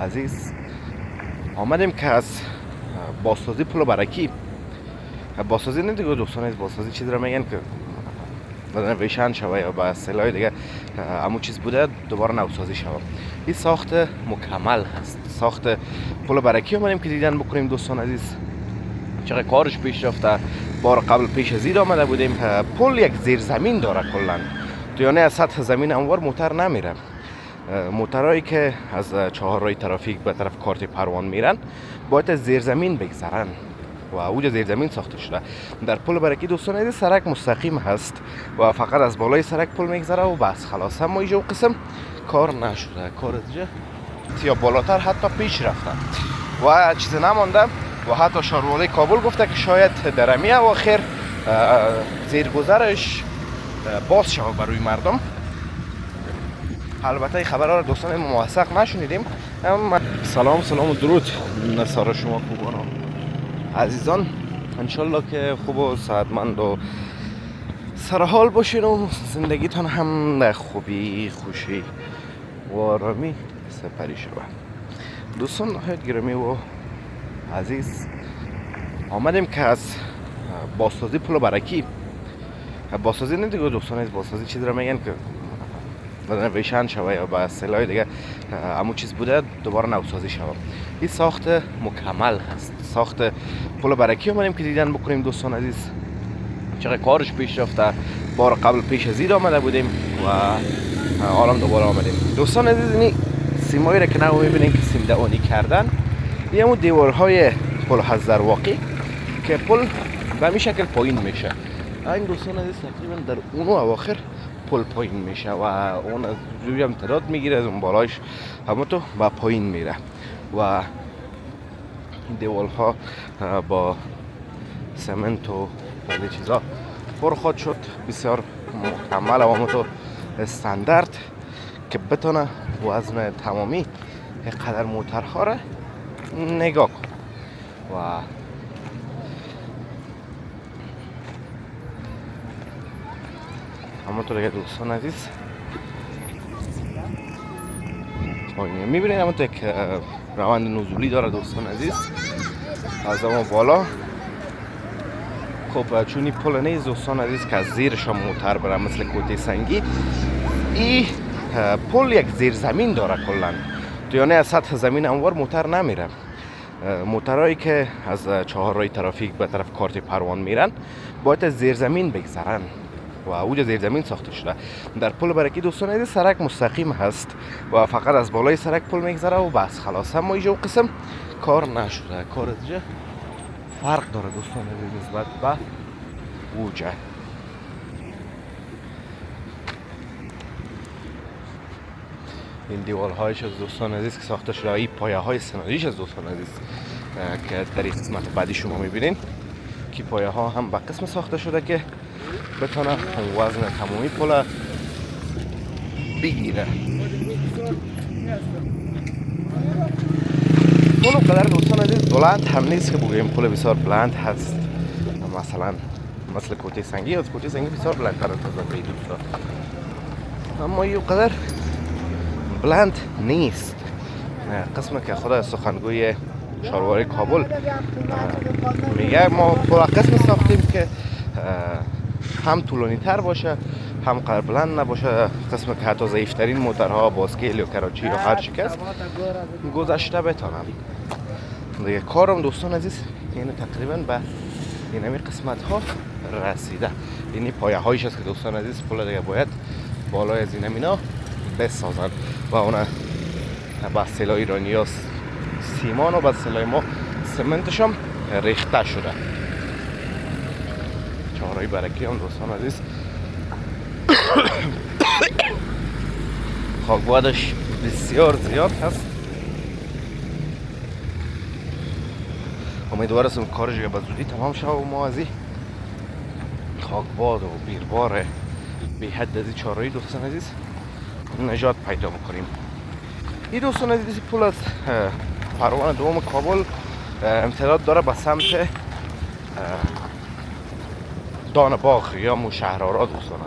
عزیز آمدیم که از بازسازی پل برکی بازسازی نه دیگه دوستان، از بازسازی چیزی رو میگن که بدن ویشن شوه یا با اصطلاح دیگه همون چیز بوده دوباره نوسازی شوه. این ساخت مکمل هست، ساخت پل برکی آمدیم که دیدن بکنیم دوستان عزیز چقدر کارش پیش رفته. بار قبل پیش از این آمده بودیم. پل یک زیرزمین داره کلا، تو یعنی از سطح زمین انوار موتر نمیره. موترهایی که از چهارراه ترافیک به طرف کارت پروان میرن باید از زیرزمین بگذرن و اوج زیرزمین ساخته شده. در پل برکی دوستان عزیز سرک مستقیم هست و فقط از بالای سرک پل میگذره و بس خلاص. اما اینجا قسم کار نشده، کار دیگه یا بالاتر حتی پیش رفته و چیز نمانده و حتی شاروالی کابل گفته که شاید درمیه و خیر زیرگذرش باز شود برای مردم. البته این خبرها رو دوستان موثق نشنیدیم. سلام و درود نصار شما خوبان عزیزان، انشالله که خوب و صحتمند و سرحال باشین و زندگیتان هم در خوبی خوشی و آرامی سپری شود. دوستان نهایت گرامی و عزیز آمدیم که از بازسازی پل برکی بازسازی نه دیگه دوستان، از بازسازی چیزی رو میگن که بدن ویشن شوه یا با اصطلاح دیگه همون چیز بوده دوباره نوسازی شوه. این ساخت مکمل هست، ساخت پل برکی آمدیم که دیدن بکنیم دوستان عزیز چقدر کارش پیش رفته. بار قبل پیش از این آمده بودیم و حالا دوباره آمدیم دوستان عزیز. این سیمایی را که نمو میبینیم که سیم دعانی کردن، این همون دیوارهای پل هست در واقع که پل به این شکل پایین میشه. این دوستان عزیز تقریبا در اونو اواخر پل پایین میشه و اون از روی امتداد میگیره، از اون بالایش همون تو با پایین میره و این دیوال ها با سمنت و این چیزا پرخواد شد. بسیار مکمل و همون تو استاندارد که بتونه وزن تمامی قدر موترها را نگاه کن و همونطور که دوستان عزیز میبینید همونطور یک روند نزولی داره دوستان عزیز از اما بالا. خب چون این پل نیست دوستان عزیز که از زیرش هم موتر بره مثل کوته سنگی، این پل یک زیرزمین داره کلا، تو یعنی از سطح زمین انوار موتر نمیره. موترهایی که از چهارراه ترافیک به طرف کارت پروان میرن باید از زیرزمین بگذرن و اوج زیرزمین ساخته شده. در پل برکی دوستان عزیز سرک مستقیم هست و فقط از بالای سرک پل میگذره و بس خلاص. اما اینجا قسم کار نشده، کار دیگه فرق داره دوستان عزیز نسبت به اوج. این دیوال هایش از دوستان عزیز که ساخته شده، این پایه های سنادیش از دوستان عزیز که در این قسمت بعدی شما میبینین که پایه ها هم به قسم ساخته شده که بتونه وزن تمامی پل بگیره. پل قدر دوستان عزیز بلند هم نیست که بگویم پل بسیار بلند هست، مثلا مثل کوته سنگی از کوته سنگی بسیار بلند تر از این دوستان، اما این قدر بلند نیست. قسم که خود سخنگوی شارواری کابل میگه ما پل قسم ساختیم که هم طولانی تر باشه هم قدر بلند نباشه، قسم که حتی ضعیفترین موترها باسکیل یا کراچی یا هر شکست گذشته بتانن. دیگه کارم دوستان عزیز یعنی تقریبا به این همین قسمت ها رسیده. یعنی پایه هایش است که دوستان عزیز پل دیگه باید بالای از این همینا بسازن و اون با اصطلاح ایرانی ها سیمان و با اصطلاح ما سمنتش هم ریخته شده. چهارراه برکی هم دوستان عزیز خاکبادش بسیار زیاد هست. امیدوارم کارش به زودی تمام شود و ما از این خاکباد و بیربار بی حد از این چهارراهی دوستان عزیز نجات پیدا بکنیم. این دوستان عزیز پل از پروان دوم کابل امتداد داره به سمت دانباغ یا موشهرآرا دوستان.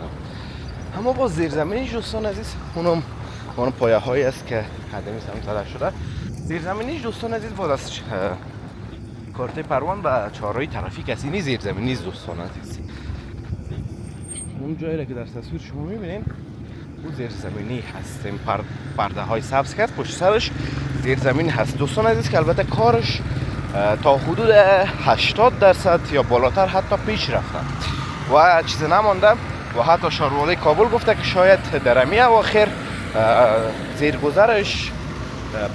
اما با زیرزمینیش دوستان عزیز اون پایه هایی است که قدمی سمت زده شده. زیرزمینیش دوستان عزیز باز از کارت پروان و چهارراه ترافیک است. اینی زیرزمینی نیست دوستان عزیز. اون جایی را که در تصویر شما میبینین اون زیرزمینی هست. این پرده های سبز که هست پشت سرش زیرزمین هست دوستان عزیز، که البته کارش تا حدود 80% یا بالاتر حتی پیش رفتن و چیز نمانده و حتی شهروالی کابل گفته که شاید در امی اواخر زیرگذرش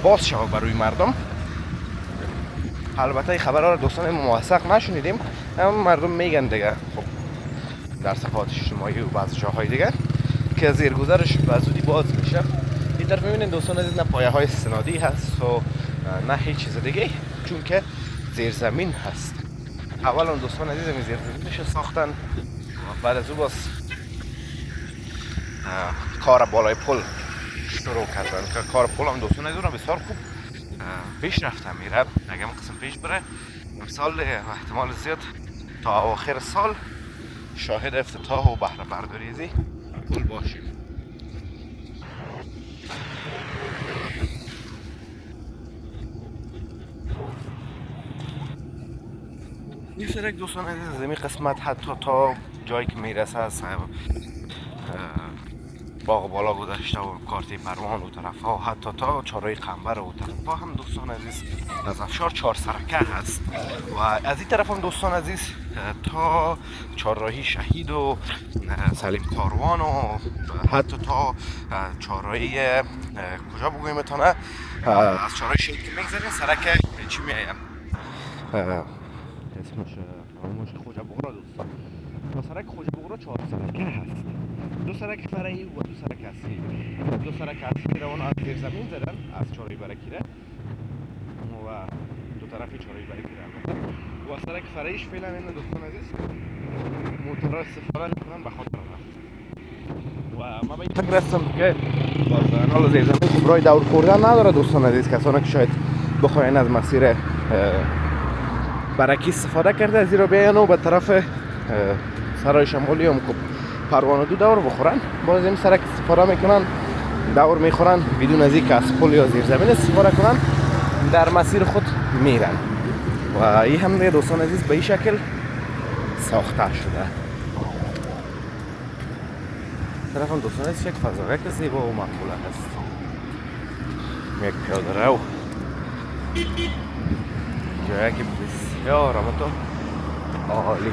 باز شود برای مردم. البته این خبرها رو دوستان موثق نشنیدیم، اما مردم میگن دیگه خب در صفحات اجتماعی و بعضی جاهای دیگه که زیرگذرش به زودی باز میشه. این طرف میبینید دوستان عزیز نه پایه های استنادی هست و نه هیچ چیز دیگه، چون که زیرزمین هست. اولا دوستان عزیز این زیرزمینش ساختن و بعد از او باز کار بالای پل شروع کردن که کار پل هم دوستان عزیز بسیار خوب پیش رفته میره. اگه هم قسم پیش بره امسال احتمال زیاد تا آخر سال شاهد افتتاح و بهره برداری از پل باشیم. این سرک دوستان عزیز از این قسمت حتی تا جایی که میرسه از باغ بالا گذشته و کارتی پروان و طرف ها، حتی تا چهارراه قنبر و طرف ها هم دوستان عزیز از افشار 4 سرکه هست و از این طرف هم دوستان عزیز تا چهارراهی شهید و سلیم کاروان و حتی تا چهارراهی کجا بگویم تانه از چهارراهی شهید که میگذاریم سرک چی میایم اسمش خوجا بغرا دوستان. تا سرک خوجا بغرا 4 سرکه هست، 2 سرک فرعی و 2 سرک اصلی. 2 سرک اصلی روان از زیر زمین زدن از چهارراه برکیره و دو طرف چهارراه برکیره و سرک فرعیش فعلا این دوستان عزیز موتورها استفاده میکنن به خاطر رفت و ما به این فکر رسیدم که باز حالا زیر زمین خوب راه دور خوردن نداره دوستان عزیز. کسانی که شاید بخواین از مسیر برکی استفاده کرده از این رو بیان و به طرف سرای شمالی هم که پروانه دو دور بخورن باز این سرک استفاده میکنن، دور میخورن بدون از اینکه از پل یا زیر زمین استفاده کنن، در مسیر خود میرن و این هم دیگه دوستان عزیز به این شکل ساخته شده. طرف هم دوستان عزیز یک فضاوه که زیبا و مقبوله هست، یک پیاده رو جایی که بسیار آمد عالی.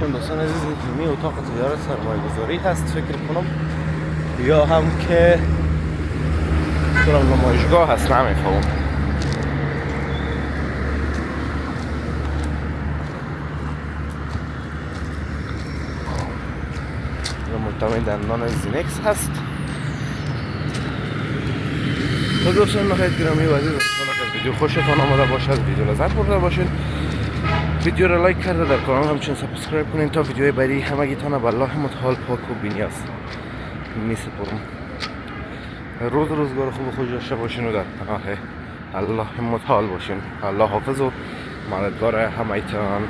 این دوستان عزیز می اتاق تجارت سرمایه گذاری هست فکر کنم، یا هم که کنم نمایشگاه هست نمیفهم. ملتمه دندان زینکس هست. تو دوستان نهایت گرامی و عزیز ویدیو خوشتان آمده باشد، ویدیو لذت برده باشید، ویدیو را لایک کرده در کانال همچنین سابسکرایب کنین تا ویدیوهای بعدی همگیتان به الله متعال پاک و بینیاز میسپرم. روزگار خوب خوش داشته باشین و در پناه الله متعال باشین. الله حافظ و مددگار همگیتان.